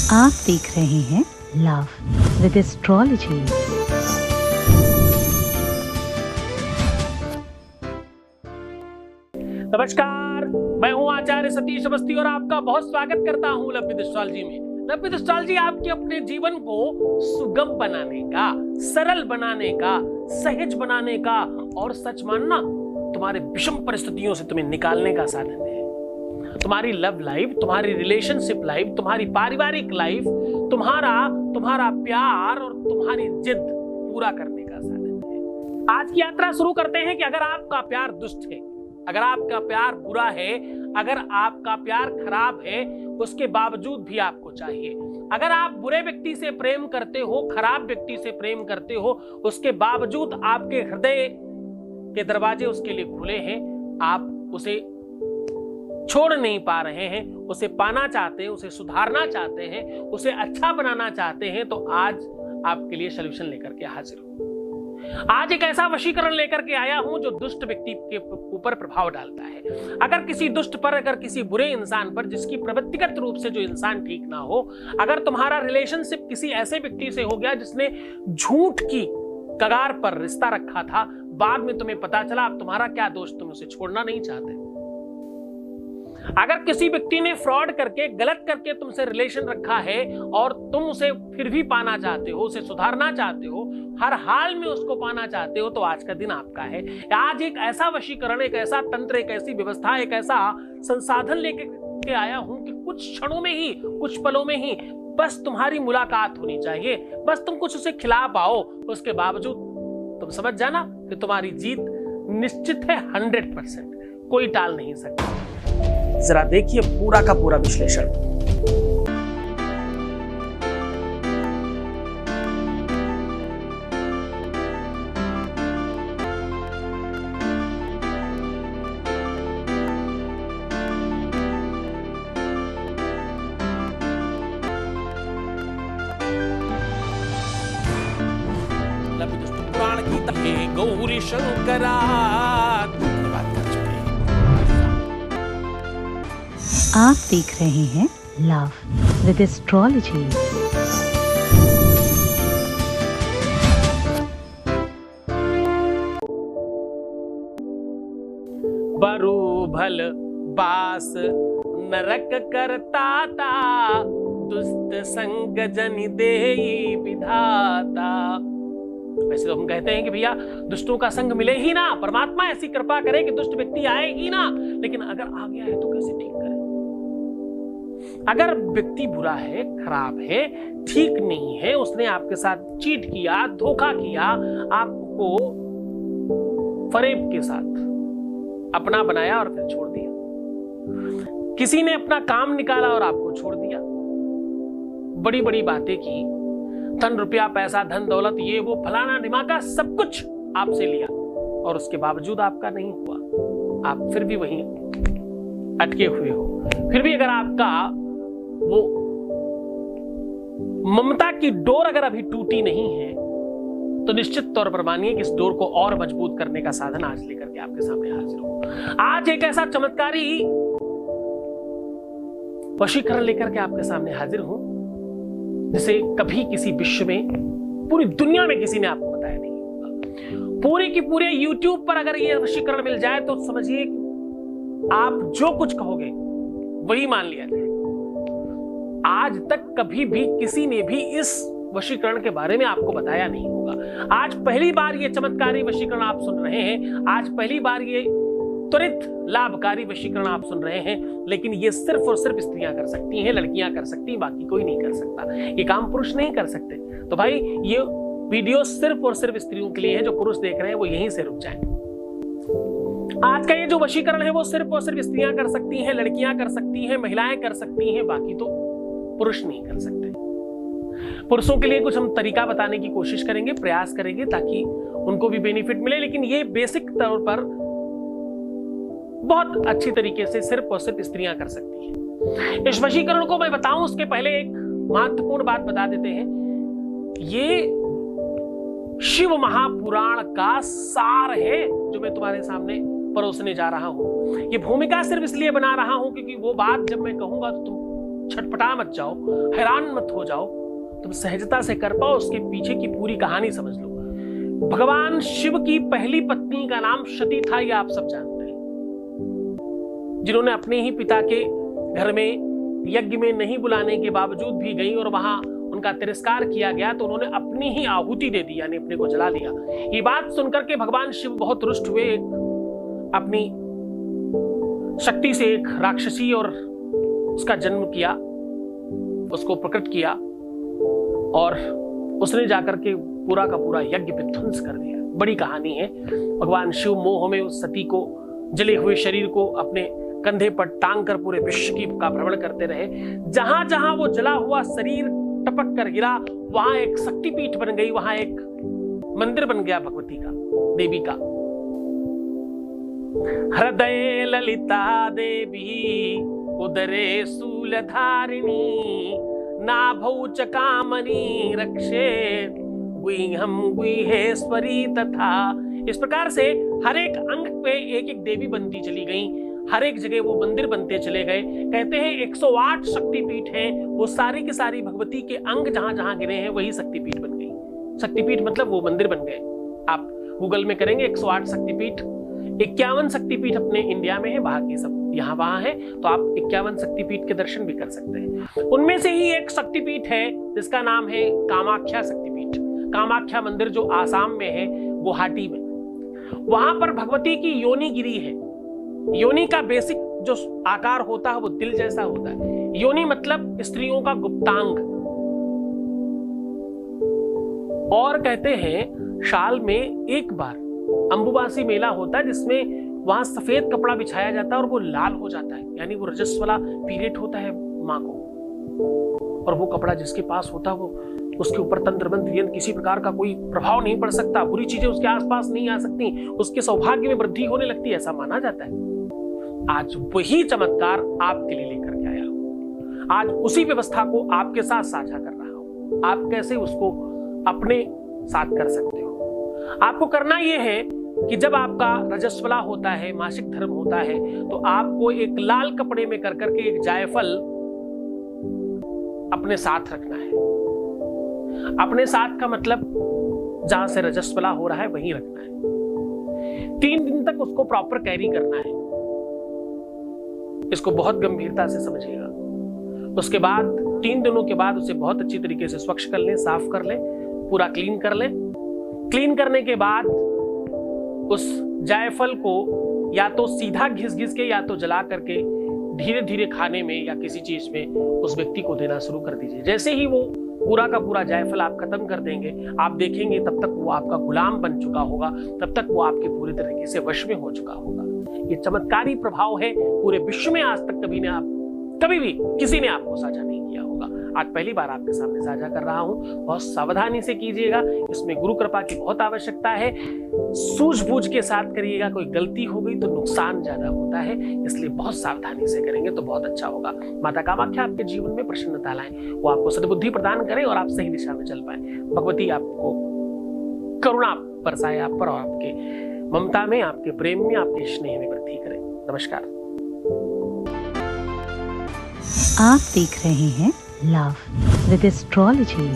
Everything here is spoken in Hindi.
आप देख रहे हैं लव विद एस्ट्रोलॉजी। नमस्कार, मैं हूं आचार्य सतीश अवस्थी और आपका बहुत स्वागत करता हूं लव विद एस्ट्रोलॉजी में। लव विद एस्ट्रोलॉजी आपके अपने जीवन को सुगम बनाने का, सरल बनाने का, सहज बनाने का और सच मानना तुम्हारे विषम परिस्थितियों से तुम्हें निकालने का साधन है। तुम्हारी लव लाइफ, तुम्हारी रिलेशनशिप लाइफ, तुम्हारी पारिवारिक लाइफ, तुम्हारा प्यार और तुम्हारी जिद पूरा करने का साधन है। आज की यात्रा शुरू करते हैं कि अगर आपका प्यार दुष्ट है, अगर आपका प्यार बुरा है, अगर आपका प्यार खराब है, उसके बावजूद भी आपको चाहिए। अगर आप बुरे व्यक्ति से प्रेम करते हो, खराब व्यक्ति से प्रेम करते हो, उसके बावजूद आपके हृदय के दरवाजे उसके लिए खुले हैं, आप उसे छोड़ नहीं पा रहे हैं, उसे पाना चाहते हैं, उसे सुधारना चाहते हैं, उसे अच्छा बनाना चाहते हैं, तो आज आपके लिए सॉल्यूशन लेकर के हाजिर हूं। आज एक ऐसा वशीकरण लेकर के आया हूं जो दुष्ट व्यक्ति के ऊपर प्रभाव डालता है। अगर किसी दुष्ट पर, अगर किसी बुरे इंसान पर, जिसकी प्रवृत्तिगत रूप से जो इंसान ठीक ना हो, अगर तुम्हारा रिलेशनशिप किसी ऐसे व्यक्ति से हो गया जिसने झूठ की कगार पर रिश्ता रखा था, बाद में तुम्हें पता चला अब तुम्हारा क्या दोष, तुम उसे छोड़ना नहीं चाहते। अगर किसी व्यक्ति ने फ्रॉड करके, गलत करके तुमसे रिलेशन रखा है और तुम उसे फिर भी पाना चाहते हो, उसे सुधारना चाहते हो, हर हाल में उसको पाना चाहते हो, तो आज का दिन आपका है। आज एक ऐसा वशीकरण, एक ऐसा तंत्र, एक ऐसी व्यवस्था, एक ऐसा संसाधन लेके आया हूं कि कुछ क्षणों में ही, कुछ पलों में ही बस तुम्हारी मुलाकात होनी चाहिए, बस तुम कुछ उसे खिला पाओ, उसके बावजूद तुम समझ जाना कि तुम्हारी जीत निश्चित है 100%, कोई टाल नहीं सकता। जरा देखिए पूरा का पूरा विश्लेषण। पुराण की गौरी शंकरा धन्यवाद कर चुके हैं। आप देख रहे हैं लव विद एस्ट्रोलॉजी। बरु भल बास नरक करता ता, दुष्ट संग जनि देई विधाता। वैसे तो हम कहते हैं कि भैया दुष्टों का संग मिले ही ना, परमात्मा ऐसी कृपा करे कि दुष्ट व्यक्ति आए ही ना, लेकिन अगर आ गया है तो कैसे ठीक करें। अगर व्यक्ति बुरा है, खराब है, ठीक नहीं है, उसने आपके साथ चीट किया, धोखा किया, आपको फरेब के साथ अपना बनाया और फिर छोड़ दिया, किसी ने अपना काम निकाला और आपको छोड़ दिया, बड़ी बड़ी बातें की, धन रुपया पैसा धन दौलत ये वो फलाना ढिमाका सब कुछ आपसे लिया और उसके बावजूद आपका नहीं हुआ, आप फिर भी वहीं अटके हुए हो। फिर भी अगर आपका वो ममता की डोर अगर अभी टूटी नहीं है, तो निश्चित तौर पर मानिए कि इस डोर को और मजबूत करने का साधन आज लेकर के आपके सामने हाजिर हूं। आज एक ऐसा चमत्कारी वशीकरण लेकर के आपके सामने हाजिर हूं जिसे कभी किसी विश्व में, पूरी दुनिया में किसी ने आपको बताया नहीं होगा। पूरे की पूरे YouTube पर अगर यह वशीकरण मिल जाए तो समझिए आप जो कुछ कहोगे वही मान लिया जाए। आज तक कभी भी किसी ने भी इस वशीकरण के बारे में आपको बताया नहीं होगा। आज पहली बार ये चमत्कारी वशीकरण आप सुन रहे हैं, आज पहली बार ये त्वरित लाभकारी वशीकरण आप सुन रहे हैं, लेकिन ये सिर्फ और सिर्फ स्त्रियां कर सकती हैं, लड़कियां कर सकती हैं, बाकी कोई नहीं कर सकता। ये काम पुरुष नहीं कर सकते। तो भाई ये वीडियो सिर्फ और सिर्फ स्त्रियों के लिए है। जो पुरुष देख रहे हैं वो यहीं से रुक जाएं। आज का ये जो वशीकरण है वो सिर्फ और सिर्फ स्त्रियां कर सकती हैं, लड़कियां कर सकती हैं, महिलाएं कर सकती हैं, बाकी तो पुरुष नहीं कर सकते। पुरुषों के लिए कुछ हम तरीका बताने की कोशिश करेंगे, प्रयास करेंगे ताकि उनको भी बेनिफिट मिले, लेकिन ये बेसिक तौर पर बहुत अच्छी तरीके से सिर्फ और सिर्फ स्त्रियां कर सकती हैं। इस वशीकरण को मैं बताऊं उसके पहले एक महत्वपूर्ण बात बता देते हैं। ये शिव महापुराण का सार है जो मैं तुम्हारे सामने परोसने जा रहा हूं। ये भूमिका सिर्फ इसलिए बना रहा हूं क्योंकि वो बात जब मैं कहूंगा तो तुम छटपटा मत जाओ, हैरान मत हो जाओ, तुम सहजता से कर पाओ, उसके पीछे की पूरी कहानी समझ लो। भगवान शिव की पहली पत्नी का नाम सती था, यह आप सब जानते हैं, जिन्होंने अपने ही पिता के घर में यज्ञ में नहीं बुलाने के बावजूद भी गई और वहां उनका तिरस्कार किया गया तो उन्होंने अपनी ही आहुति दे दी, यानी अपने को जला दिया। ये बात सुनकर के भगवान शिव बहुत रुष्ट हुए, अपनी शक्ति से एक राक्षसी और उसका जन्म किया, उसको प्रकट किया और उसने जाकर के पूरा का पूरा यज्ञ विध्वंस कर दिया। बड़ी कहानी है। भगवान शिव मोह में उस सती को, जले हुए शरीर को अपने कंधे पर टांग कर पूरे विश्व की का भ्रमण करते रहे। जहां जहां वो जला हुआ शरीर टपक कर गिरा, वहां एक शक्तिपीठ बन गई, वहां एक मंदिर बन गया भगवती का, देवी का। हृदय ललिता देवी उदरे शूलधारिणी, नाभौ च कामनी रक्षे गुह्यम गुह्येश्वरी तथा। इस प्रकार से हर एक अंग पे एक एक देवी बनती चली गई, हर एक जगह वो मंदिर बनते चले गए। कहते हैं 108 शक्तिपीठ हैं, वो सारी की सारी भगवती के अंग जहां जहां गिरे हैं वही शक्तिपीठ बन गई। शक्तिपीठ मतलब वो मंदिर बन गए। आप गूगल में करेंगे 108 शक्तिपीठ, 51 शक्तिपीठ अपने इंडिया में है, बाकी सब यहाँ वहां है, तो आप 51 शक्तिपीठ के दर्शन भी कर सकते हैं। उनमें से ही एक शक्तिपीठ है जिसका नाम है कामाख्या शक्तिपीठ। कामाख्या मंदिर जो आसाम में है, गुवाहाटी में, वहां पर भगवती की योनि गिरी है। योनि का बेसिक जो आकार होता है वो दिल जैसा होता है। योनि मतलब स्त्रियों का गुप्तांग। और कहते हैं साल में एक बार अंबुबासी मेला होता है जिसमें वहां सफेद कपड़ा बिछाया जाता है और वो लाल हो जाता है, यानी वो रजस्वला पीरियड होता है माँ को। और वो कपड़ा जिसके पास होता है वो, उसके ऊपर तंत्र मंत्र किसी प्रकार का कोई प्रभाव नहीं पड़ सकता, बुरी चीजें उसके आसपास नहीं आ सकती, उसके सौभाग्य में वृद्धि होने लगती है, ऐसा माना जाता है। आज वही चमत्कार आपके लिए लेकर के आया हूं। आज उसी व्यवस्था को आपके साथ साझा कर रहा हूं। आप कैसे उसको अपने साथ कर सकते हो। आपको करना यह है कि जब आपका रजस्वला होता है, मासिक धर्म होता है, तो आपको एक लाल कपड़े में कर करके एक जायफल अपने साथ रखना है। अपने साथ का मतलब जहां से रजस्वला हो रहा है वहीं रखना है। 3 दिन तक उसको प्रॉपर कैरी करना है। इसको बहुत गंभीरता से समझिएगा। उसके बाद 3 दिनों के बाद उसे बहुत अच्छी तरीके से स्वच्छ कर लें, साफ कर लें, पूरा क्लीन कर लें। क्लीन करने के बाद उस जायफल को या तो सीधा घिस घिस के या तो जला करके धीरे धीरे खाने में या किसी चीज में उस व्यक्ति को देना शुरू कर दीजिए। जैसे ही वो पूरा का पूरा जायफल आप खत्म कर देंगे, आप देखेंगे तब तक वो आपका गुलाम बन चुका होगा, तब तक वो आपके पूरे तरीके से वश में हो चुका होगा। ये चमत्कारी प्रभाव है, पूरे विश्व में आज तक कभी भी किसी ने आपको साझा नहीं किया होगा। आज पहली बार आपके सामने साझा कर रहा हूं। बहुत सावधानी से कीजिएगा, इसमें गुरु कृपा की बहुत आवश्यकता है। सूझबूझ के साथ करिएगा, कोई गलती हो गई तो नुकसान ज्यादा होता है, इसलिए बहुत सावधानी से करेंगे तो बहुत अच्छा होगा। माता कामाख्या आपके जीवन में प्रसन्नता लाएं, वो आपको सद्बुद्धि प्रदान करें और आप सही दिशा में चल पाए। भगवती आपको करुणा बरसाए आप पर और आपके ममता में, आपके प्रेम में, आपके स्नेह में वृद्धि करें। नमस्कार। आप देख रहे हैं लव विद एस्ट्रोलॉजी।